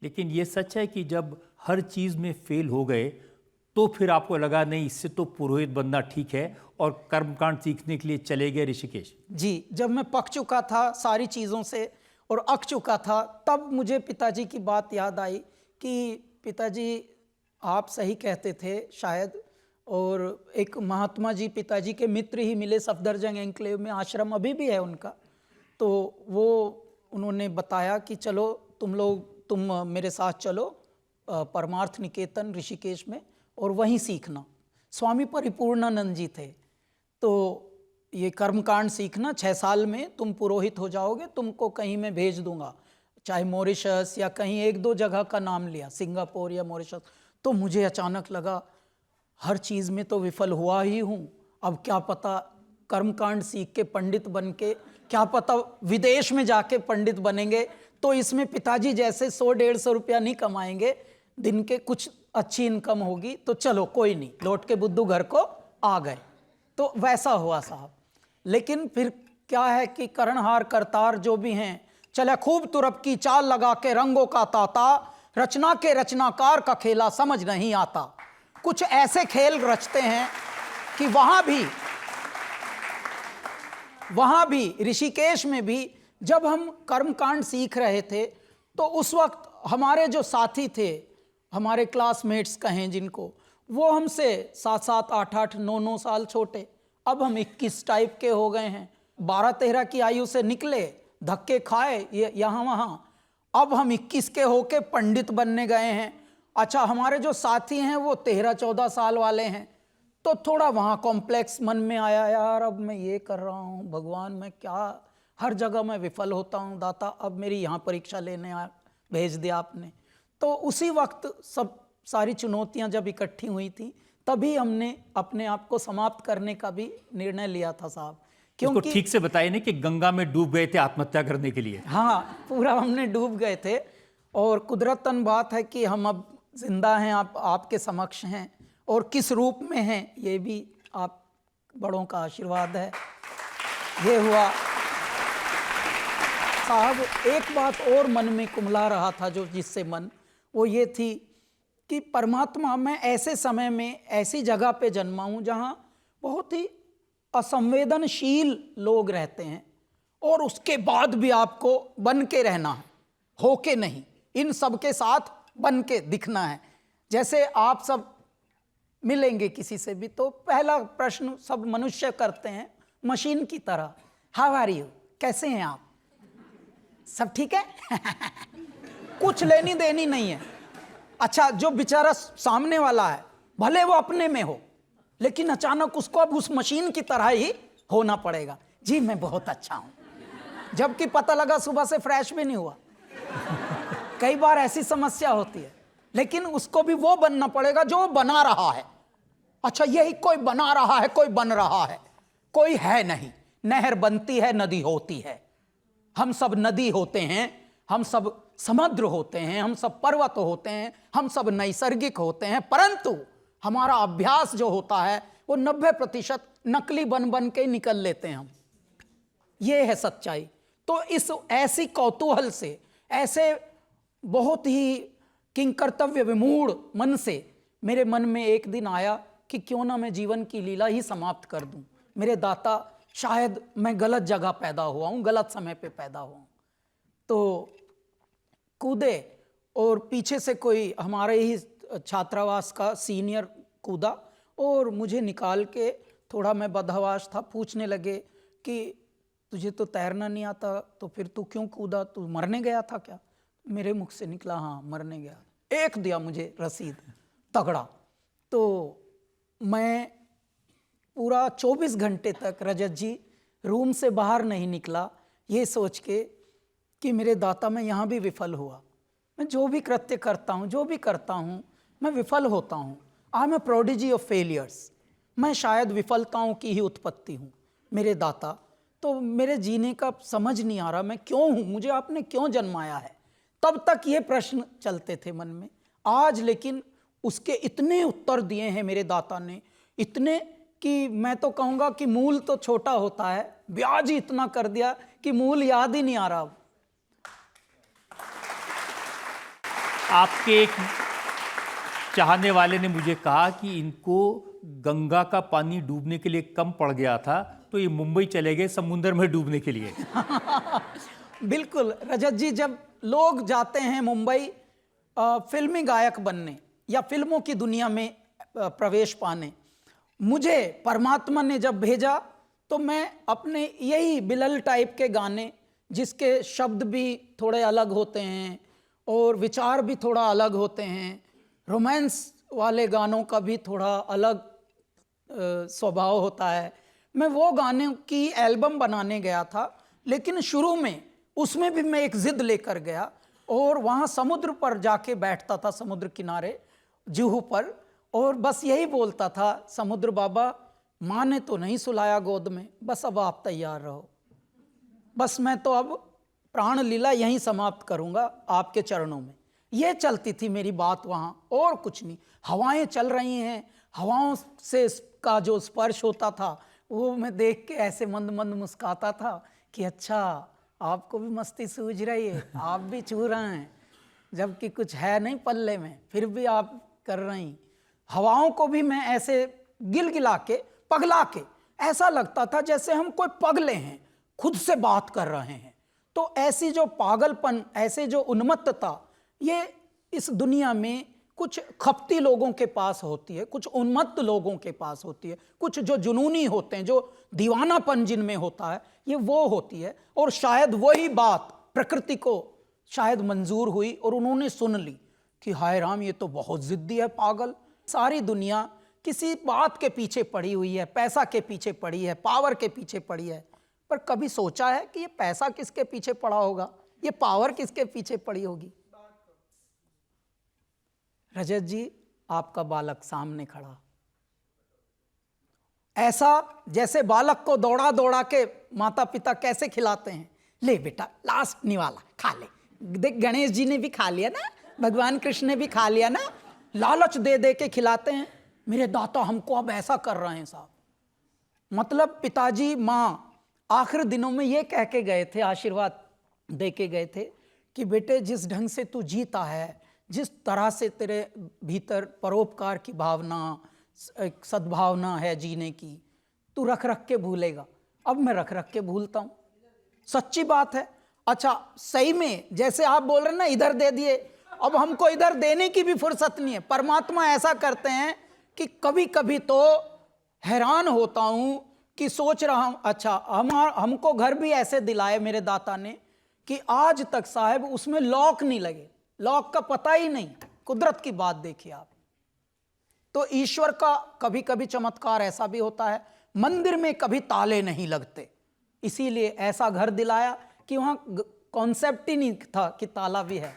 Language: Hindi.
लेकिन ये सच है कि जब हर चीज़ में फेल हो गए तो फिर आपको लगा नहीं इससे तो पुरोहित बनना ठीक है और कर्मकांड सीखने के लिए चले गए ऋषिकेश? जी, जब मैं पक चुका था सारी चीज़ों से और अक चुका था, तब मुझे पिताजी की बात याद आई कि पिताजी आप सही कहते थे शायद। और एक महात्मा जी पिताजी के मित्र ही मिले सफदरजंग एन्क्लेव में, आश्रम अभी भी है उनका। तो वो उन्होंने बताया कि चलो तुम मेरे साथ चलो परमार्थ निकेतन ऋषिकेश में और वहीं सीखना। स्वामी परिपूर्णानंद जी थे। तो ये कर्मकांड सीखना 6 साल में तुम पुरोहित हो जाओगे, तुमको कहीं मैं भेज दूंगा, चाहे मॉरिशस या कहीं 1-2 जगह का नाम लिया, सिंगापुर या मॉरिशस। तो मुझे अचानक लगा हर चीज़ में तो विफल हुआ ही हूँ, अब क्या पता कर्मकांड सीख के पंडित बन के, क्या पता विदेश में जाके पंडित बनेंगे, तो इसमें पिताजी जैसे 100-150 रुपया नहीं कमाएंगे दिन के, कुछ अच्छी इनकम होगी। तो चलो कोई नहीं, लौट के बुद्धू घर को आ गए। तो वैसा हुआ साहब। लेकिन फिर क्या है कि करणहार करतार जो भी हैं, चले खूब तुरप की चाल लगा के रंगों का ताता, रचना के रचनाकार का खेला समझ नहीं आता। कुछ ऐसे खेल रचते हैं कि वहां भी ऋषिकेश में भी जब हम कर्मकांड सीख रहे थे तो उस वक्त हमारे जो साथी थे, हमारे क्लासमेट्स कहें जिनको, वो हमसे 7-7, 8-8, 9-9 साल छोटे। अब हम 21 टाइप के हो गए हैं। 12-13 की आयु से निकले, धक्के खाए यहाँ वहाँ, अब हम 21 के होके पंडित बनने गए हैं। अच्छा, हमारे जो साथी हैं वो 13-14 साल वाले हैं। तो थोड़ा वहाँ कॉम्प्लेक्स मन में आया, यार अब मैं ये कर रहा हूँ, भगवान मैं क्या, हर जगह मैं विफल होता हूँ दाता, अब मेरी यहाँ परीक्षा लेने भेज दिया आपने। तो उसी वक्त सब सारी चुनौतियाँ जब इकट्ठी हुई थी, तभी हमने अपने आप को समाप्त करने का भी निर्णय लिया था साहब। क्योंकि ठीक से बताइए ना कि गंगा में डूब गए थे आत्महत्या करने के लिए। हाँ, पूरा हमने डूब गए थे। और कुदरतन बात है कि हम अब जिंदा हैं, आपके समक्ष हैं, और किस रूप में हैं ये भी आप बड़ों का आशीर्वाद है। ये हुआ साहब। एक बात और मन में कुमला रहा था जो जिससे मन, वो ये थी कि परमात्मा, मैं ऐसे समय में ऐसी जगह पे जन्मा हूँ जहाँ बहुत ही असंवेदनशील लोग रहते हैं, और उसके बाद भी आपको बन के रहना है, होके नहीं, इन सब के साथ बन के दिखना है। जैसे आप सब मिलेंगे किसी से भी तो पहला प्रश्न सब मनुष्य करते हैं मशीन की तरह, हाउ आर यू, कैसे हैं आप, सब ठीक है कुछ लेनी देनी नहीं है। अच्छा, जो बेचारा सामने वाला है भले वो अपने में हो, लेकिन अचानक उसको अब उस मशीन की तरह ही होना पड़ेगा। जी मैं बहुत अच्छा हूं, जबकि पता लगा सुबह से फ्रेश भी नहीं हुआ। कई बार ऐसी समस्या होती है, लेकिन उसको भी वो बनना पड़ेगा जो बना रहा है। अच्छा, यही कोई बना रहा है, कोई बन रहा है, कोई है नहीं। नहर बनती है, नदी होती है, हम सब नदी होते हैं, हम सब समुद्र होते हैं, हम सब पर्वत होते हैं, हम सब नैसर्गिक होते हैं, परंतु हमारा अभ्यास जो होता है वो 90% नकली बन बन के निकल लेते हैं हम। ये है सच्चाई। तो इस ऐसी कौतूहल से, ऐसे बहुत ही किंकर्तव्य विमूढ़ मन से मेरे मन में एक दिन आया कि क्यों ना मैं जीवन की लीला ही समाप्त कर दूं। मेरे दाता, शायद मैं गलत जगह पैदा हुआ हूं, गलत समय पे पैदा हुआ हूं। तो कूदे, और पीछे से कोई हमारे ही छात्रावास का सीनियर कूदा और मुझे निकाल के, थोड़ा मैं बदहवास था, पूछने लगे कि तुझे तो तैरना नहीं आता, तो फिर तू क्यों कूदा, तू मरने गया था क्या? मेरे मुख से निकला, हाँ मरने गया। एक दिया मुझे रसीद तगड़ा। तो मैं पूरा 24 घंटे तक रजत जी रूम से बाहर नहीं निकला, ये सोच के कि मेरे दाता मैं यहाँ भी विफल हुआ। मैं जो भी कृत्य करता हूँ, जो भी करता हूँ, मैं विफल होता हूँ। I am a prodigy of failures. मैं शायद विफलताओं की ही उत्पत्ति हूँ मेरे दाता। तो मेरे जीने का समझ नहीं आ रहा, मैं क्यों हूँ, मुझे आपने क्यों जन्माया है। तब तक ये प्रश्न चलते थे मन में। आज लेकिन उसके इतने उत्तर दिए हैं मेरे दाता ने, इतने कि मैं तो कहूँगा कि मूल तो छोटा होता है, ब्याज ही इतना कर दिया कि मूल याद ही नहीं आ रहा। आपके एक चाहने वाले ने मुझे कहा कि इनको गंगा का पानी डूबने के लिए कम पड़ गया था, तो ये मुंबई चले गए समुद्र में डूबने के लिए। बिल्कुल रजत जी, जब लोग जाते हैं मुंबई फिल्मी गायक बनने या फिल्मों की दुनिया में प्रवेश पाने, मुझे परमात्मा ने जब भेजा तो मैं अपने यही बिलल टाइप के गाने, जिसके शब्द भी थोड़े अलग होते हैं और विचार भी थोड़ा अलग होते हैं, रोमांस वाले गानों का भी थोड़ा अलग स्वभाव होता है, मैं वो गाने की एल्बम बनाने गया था। लेकिन शुरू में उसमें भी मैं एक जिद लेकर गया और वहाँ समुद्र पर जाके बैठता था, समुद्र किनारे जुहू पर, और बस यही बोलता था, समुद्र बाबा माँ ने तो नहीं सुलाया गोद में, बस अब आप तैयार रहो, बस मैं तो अब प्राण लीला यहीं समाप्त करूँगा आपके चरणों में। ये चलती थी मेरी बात वहाँ, और कुछ नहीं। हवाएं चल रही हैं, हवाओं से का जो स्पर्श होता था वो मैं देख के ऐसे मंद मंद मुस्काता था कि अच्छा आपको भी मस्ती सूझ रही है, आप भी छू रहे हैं, जबकि कुछ है नहीं पल्ले में, फिर भी आप कर रही। हवाओं को भी मैं ऐसे गिलगिला के, पगला के, ऐसा लगता था जैसे हम कोई पगले हैं, खुद से बात कर रहे हैं। तो ऐसी जो पागलपन, ऐसे जो उन्मत्तता, ये इस दुनिया में कुछ खपती लोगों के पास होती है, कुछ उन्मत्त लोगों के पास होती है, कुछ जो जुनूनी होते हैं, जो दीवानापन जिनमें होता है, ये वो होती है। और शायद वही बात प्रकृति को शायद मंजूर हुई और उन्होंने सुन ली कि हाय राम, ये तो बहुत जिद्दी है, पागल। सारी दुनिया किसी बात के पीछे पड़ी हुई है, पैसा के पीछे पड़ी है, पावर के पीछे पड़ी है, पर कभी सोचा है कि ये पैसा किसके पीछे पड़ा होगा, ये पावर किसके पीछे पड़ी होगी? रजत जी, आपका बालक सामने खड़ा, ऐसा जैसे बालक को दौड़ा दौड़ा के माता पिता कैसे खिलाते हैं, ले बेटा लास्ट निवाला खा ले, देख गणेश जी ने भी खा लिया ना, भगवान कृष्ण ने भी खा लिया ना, लालच दे दे के खिलाते हैं। मेरे दाता हमको अब ऐसा कर रहे हैं साहब। मतलब पिताजी माँ आखिर दिनों में ये कह के गए थे, आशीर्वाद दे के गए थे कि बेटे जिस ढंग से तू जीता है, जिस तरह से तेरे भीतर परोपकार की भावना, एक सद्भावना है जीने की, तू रख रख के भूलेगा। अब मैं रख रख के भूलता हूँ, सच्ची बात है। अच्छा सही में जैसे आप बोल रहे हैं ना, इधर दे दिए, अब हमको इधर देने की भी फुर्सत नहीं है। परमात्मा ऐसा करते हैं कि कभी कभी तो हैरान होता हूँ कि सोच रहा हूँ, अच्छा हमको घर भी ऐसे दिलाए मेरे दाता ने कि आज तक साहब उसमें लॉक नहीं लगे, लॉक का पता ही नहीं। कुदरत की बात देखिए आप। तो ईश्वर का कभी कभी चमत्कार ऐसा भी होता है, मंदिर में कभी ताले नहीं लगते, इसीलिए ऐसा घर दिलाया कि वहाँ कॉन्सेप्ट ही नहीं था कि ताला भी है।